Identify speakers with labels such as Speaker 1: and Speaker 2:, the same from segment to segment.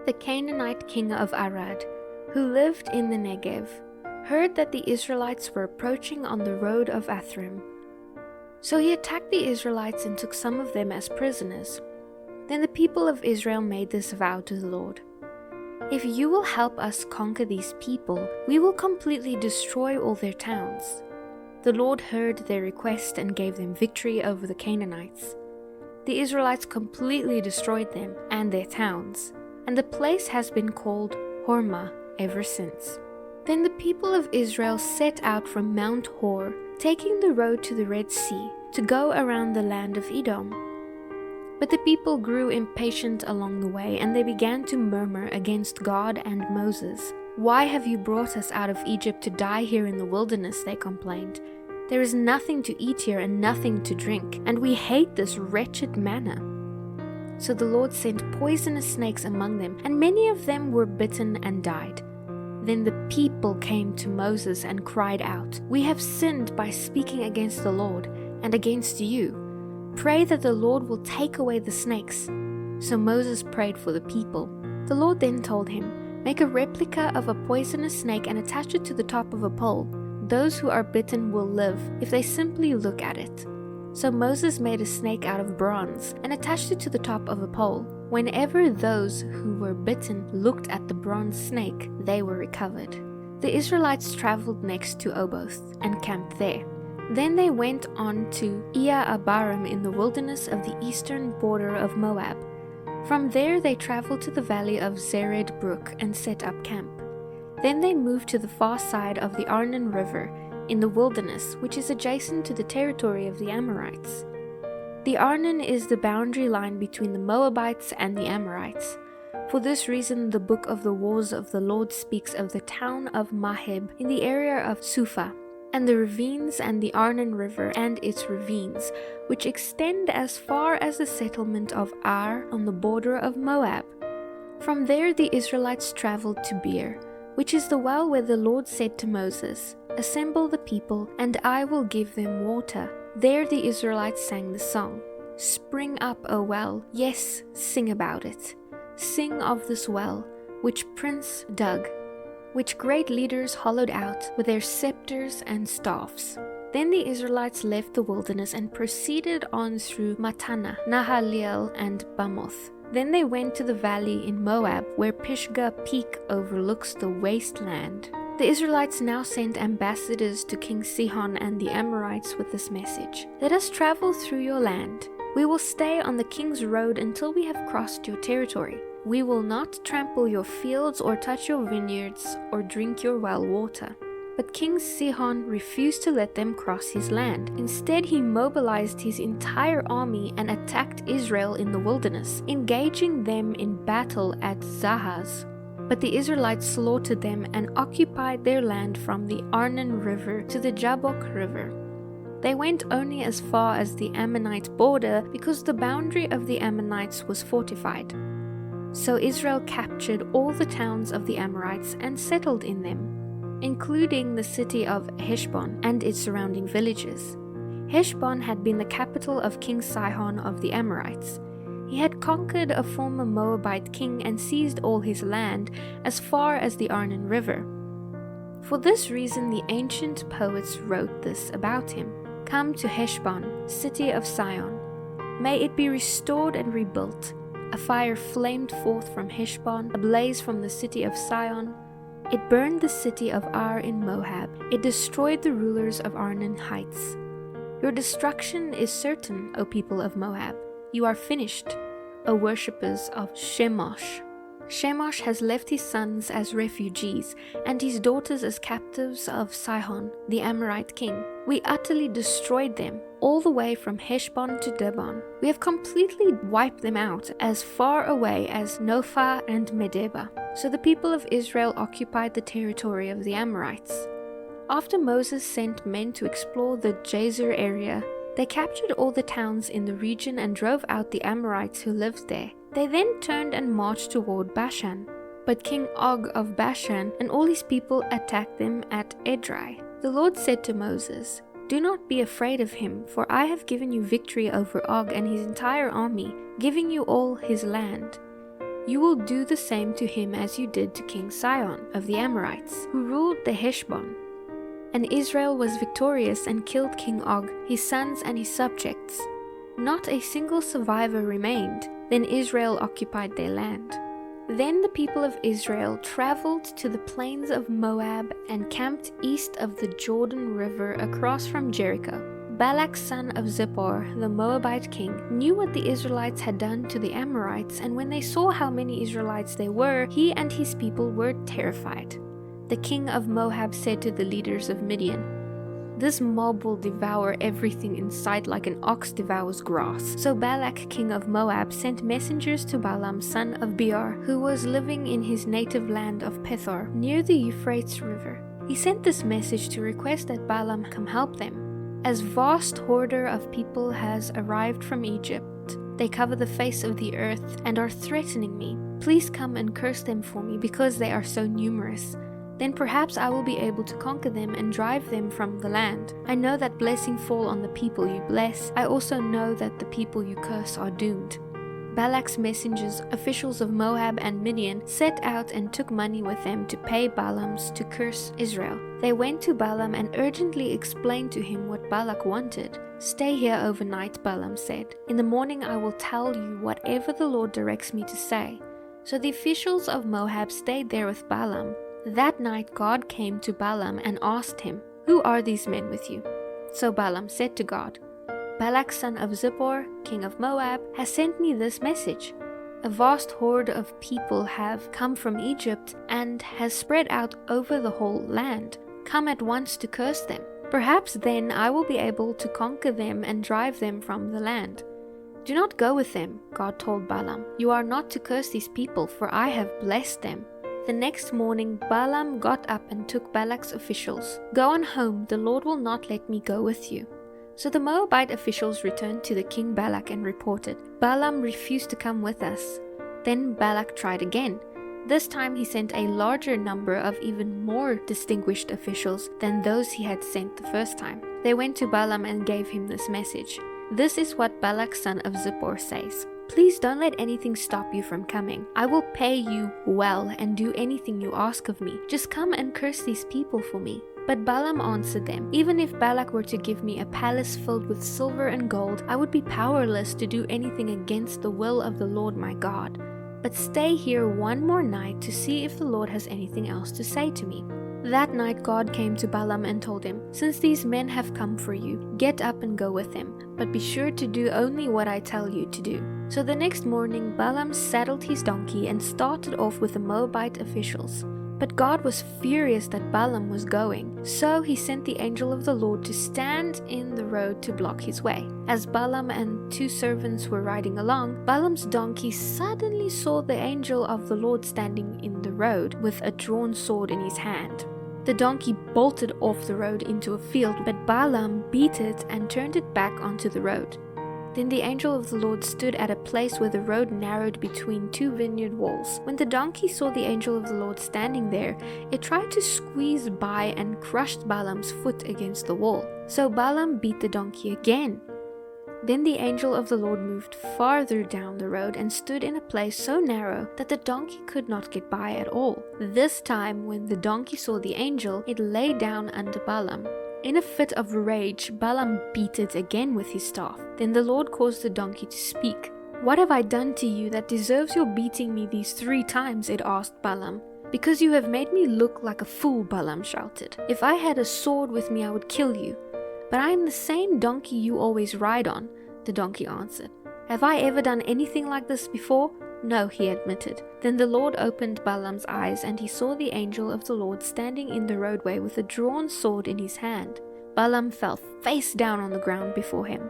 Speaker 1: The Canaanite king of Arad, who lived in the Negev, heard that the Israelites were approaching on the road of Athrim. So he attacked the Israelites and took some of them as prisoners. Then the people of Israel made this vow to the Lord: "If you will help us conquer these people, we will completely destroy all their towns." The Lord heard their request and gave them victory over the Canaanites. The Israelites completely destroyed them and their towns, and the place has been called Hormah ever since. Then the people of Israel set out from Mount Hor, taking the road to the Red Sea, to go around the land of Edom. But the people grew impatient along the way, and they began to murmur against God and Moses. "Why have you brought us out of Egypt to die here in the wilderness?" they complained. "There is nothing to eat here and nothing to drink, and we hate this wretched manna." So the Lord sent poisonous snakes among them, and many of them were bitten and died. Then the people came to Moses and cried out, "We have sinned by speaking against the Lord and against you. Pray that the Lord will take away the snakes." So Moses prayed for the people. The Lord then told him, "Make a replica of a poisonous snake and attach it to the top of a pole. Those who are bitten will live if they simply look at it." So Moses made a snake out of bronze and attached it to the top of a pole. Whenever those who were bitten looked at the bronze snake, they were recovered. The Israelites traveled next to Oboth and camped there. Then they went on to Iye-Abarim in the wilderness of the eastern border of Moab. From there they traveled to the valley of Zered Brook and set up camp. Then they moved to the far side of the Arnon River in the wilderness, which is adjacent to the territory of the Amorites. The Arnon is the boundary line between the Moabites and the Amorites. For this reason, the book of the Wars of the Lord speaks of the town of Maheb in the area of Suphah, and the ravines and the Arnon River and its ravines, which extend as far as the settlement of Ar on the border of Moab. From there the Israelites traveled to Beer, which is the well where the Lord said to Moses, "Assemble the people, and I will give them water." There the Israelites sang the song, "Spring up, O well, yes, sing about it. Sing of this well, which Prince dug, which great leaders hollowed out with their scepters and staffs." Then the Israelites left the wilderness and proceeded on through Mattanah, Nahaliel, and Bamoth. Then they went to the valley in Moab, where Pisgah Peak overlooks the wasteland. The Israelites now sent ambassadors to King Sihon and the Amorites with this message: "Let us travel through your land. We will stay on the king's road until we have crossed your territory. We will not trample your fields or touch your vineyards or drink your well water." But King Sihon refused to let them cross his land. Instead, he mobilized his entire army and attacked Israel in the wilderness, engaging them in battle at Zahaz. But the Israelites slaughtered them and occupied their land from the Arnon River to the Jabbok River. They went only as far as the Ammonite border because the boundary of the Ammonites was fortified. So Israel captured all the towns of the Amorites and settled in them, including the city of Heshbon and its surrounding villages. Heshbon had been the capital of King Sihon of the Amorites. He had conquered a former Moabite king and seized all his land as far as the Arnon River. For this reason, the ancient poets wrote this about him: "Come to Heshbon, city of Sion. May it be restored and rebuilt. A fire flamed forth from Heshbon, a blaze from the city of Sion. It burned the city of Ar in Moab. It destroyed the rulers of Arnon Heights. Your destruction is certain, O people of Moab. You are finished, O worshippers of Shemosh. Shemosh has left his sons as refugees and his daughters as captives of Sihon, the Amorite king. We utterly destroyed them, all the way from Heshbon to Dibon. We have completely wiped them out as far away as Nophah and Medeba." So the people of Israel occupied the territory of the Amorites. After Moses sent men to explore the Jazer area, they captured all the towns in the region and drove out the Amorites who lived there. They then turned and marched toward Bashan. But King Og of Bashan and all his people attacked them at Edrei. The Lord said to Moses, "Do not be afraid of him, for I have given you victory over Og and his entire army, giving you all his land. You will do the same to him as you did to King Sihon of the Amorites, who ruled the Heshbon. And Israel was victorious and killed King Og, his sons and his subjects. Not a single survivor remained. Then Israel occupied their land. Then the people of Israel traveled to the plains of Moab and camped east of the Jordan River across from Jericho. Balak son of Zippor, the Moabite king, knew what the Israelites had done to the Amorites, and when they saw how many Israelites there were, he and his people were terrified. The king of Moab said to the leaders of Midian, "This mob will devour everything in sight like an ox devours grass." So Balak, king of Moab, sent messengers to Balaam, son of Beor, who was living in his native land of Pethor, near the Euphrates River. He sent this message to request that Balaam come help them. "As vast horder of people has arrived from Egypt, they cover the face of the earth and are threatening me. Please come and curse them for me, because they are so numerous. Then perhaps I will be able to conquer them and drive them from the land. I know that blessing fall on the people you bless. I also know that the people you curse are doomed." Balak's messengers, officials of Moab and Midian, set out and took money with them to pay Balaam's to curse Israel. They went to Balaam and urgently explained to him what Balak wanted. "Stay here overnight," Balaam said. "In the morning I will tell you whatever the Lord directs me to say." So the officials of Moab stayed there with Balaam. That night God came to Balaam and asked him, "Who are these men with you?" So Balaam said to God, "Balak son of Zippor, king of Moab, has sent me this message. A vast horde of people have come from Egypt and has spread out over the whole land. Come at once to curse them. Perhaps then I will be able to conquer them and drive them from the land." "Do not go with them," God told Balaam. "You are not to curse these people, for I have blessed them." The next morning Balaam got up and took Balak's officials. "Go on home, the Lord will not let me go with you." So the Moabite officials returned to the king Balak and reported, "Balaam refused to come with us." Then Balak tried again. This time he sent a larger number of even more distinguished officials than those he had sent the first time. They went to Balaam and gave him this message. "This is what Balak son of Zippor says. Please don't let anything stop you from coming. I will pay you well and do anything you ask of me. Just come and curse these people for me." But Balaam answered them, "Even if Balak were to give me a palace filled with silver and gold, I would be powerless to do anything against the will of the Lord my God. But stay here one more night to see if the Lord has anything else to say to me." That night God came to Balaam and told him, "Since these men have come for you, get up and go with them, but be sure to do only what I tell you to do." So the next morning Balaam saddled his donkey and started off with the Moabite officials. But God was furious that Balaam was going, so he sent the angel of the Lord to stand in the road to block his way. As Balaam and 2 servants were riding along, Balaam's donkey suddenly saw the angel of the Lord standing in the road with a drawn sword in his hand. The donkey bolted off the road into a field, but Balaam beat it and turned it back onto the road. Then the angel of the Lord stood at a place where the road narrowed between 2 vineyard walls. When the donkey saw the angel of the Lord standing there, it tried to squeeze by and crushed Balaam's foot against the wall. So Balaam beat the donkey again. Then the angel of the Lord moved farther down the road and stood in a place so narrow that the donkey could not get by at all. This time, when the donkey saw the angel, it lay down under Balaam. In a fit of rage, Balaam beat it again with his staff. Then the Lord caused the donkey to speak. "What have I done to you that deserves your beating me these 3 times?" it asked Balaam. "Because you have made me look like a fool," Balaam shouted. "If I had a sword with me, I would kill you. But I am the same donkey you always ride on," the donkey answered. "Have I ever done anything like this before?" "No," he admitted. Then the Lord opened Balaam's eyes, and he saw the angel of the Lord standing in the roadway with a drawn sword in his hand. Balaam fell face down on the ground before him.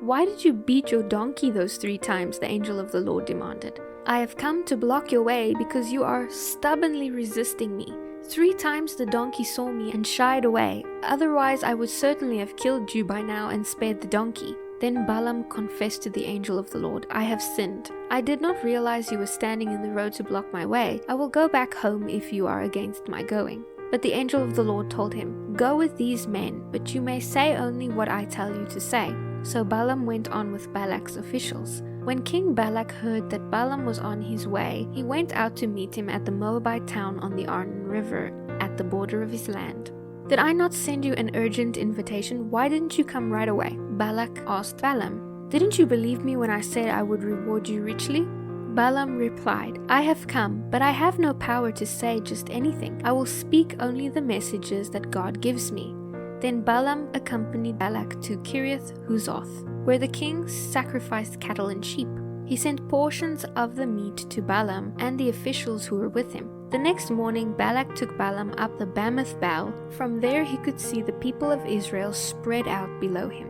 Speaker 1: "Why did you beat your donkey those 3 times?" the angel of the Lord demanded. "I have come to block your way because you are stubbornly resisting me. 3 times the donkey saw me and shied away. Otherwise I would certainly have killed you by now and spared the donkey." Then Balaam confessed to the angel of the Lord, "I have sinned. I did not realize you were standing in the road to block my way. I will go back home if you are against my going." But the angel of the Lord told him, "Go with these men, but you may say only what I tell you to say." So Balaam went on with Balak's officials. When King Balak heard that Balaam was on his way, he went out to meet him at the Moabite town on the Arnon River, at the border of his land. "Did I not send you an urgent invitation? Why didn't you come right away?" Balak asked Balaam. "Didn't you believe me when I said I would reward you richly?" Balaam replied, "I have come, but I have no power to say just anything. I will speak only the messages that God gives me." Then Balaam accompanied Balak to Kiriath-Huzoth, where the king sacrificed cattle and sheep. He sent portions of the meat to Balaam and the officials who were with him. The next morning Balak took Balaam up the Bamoth Baal. From there he could see the people of Israel spread out below him.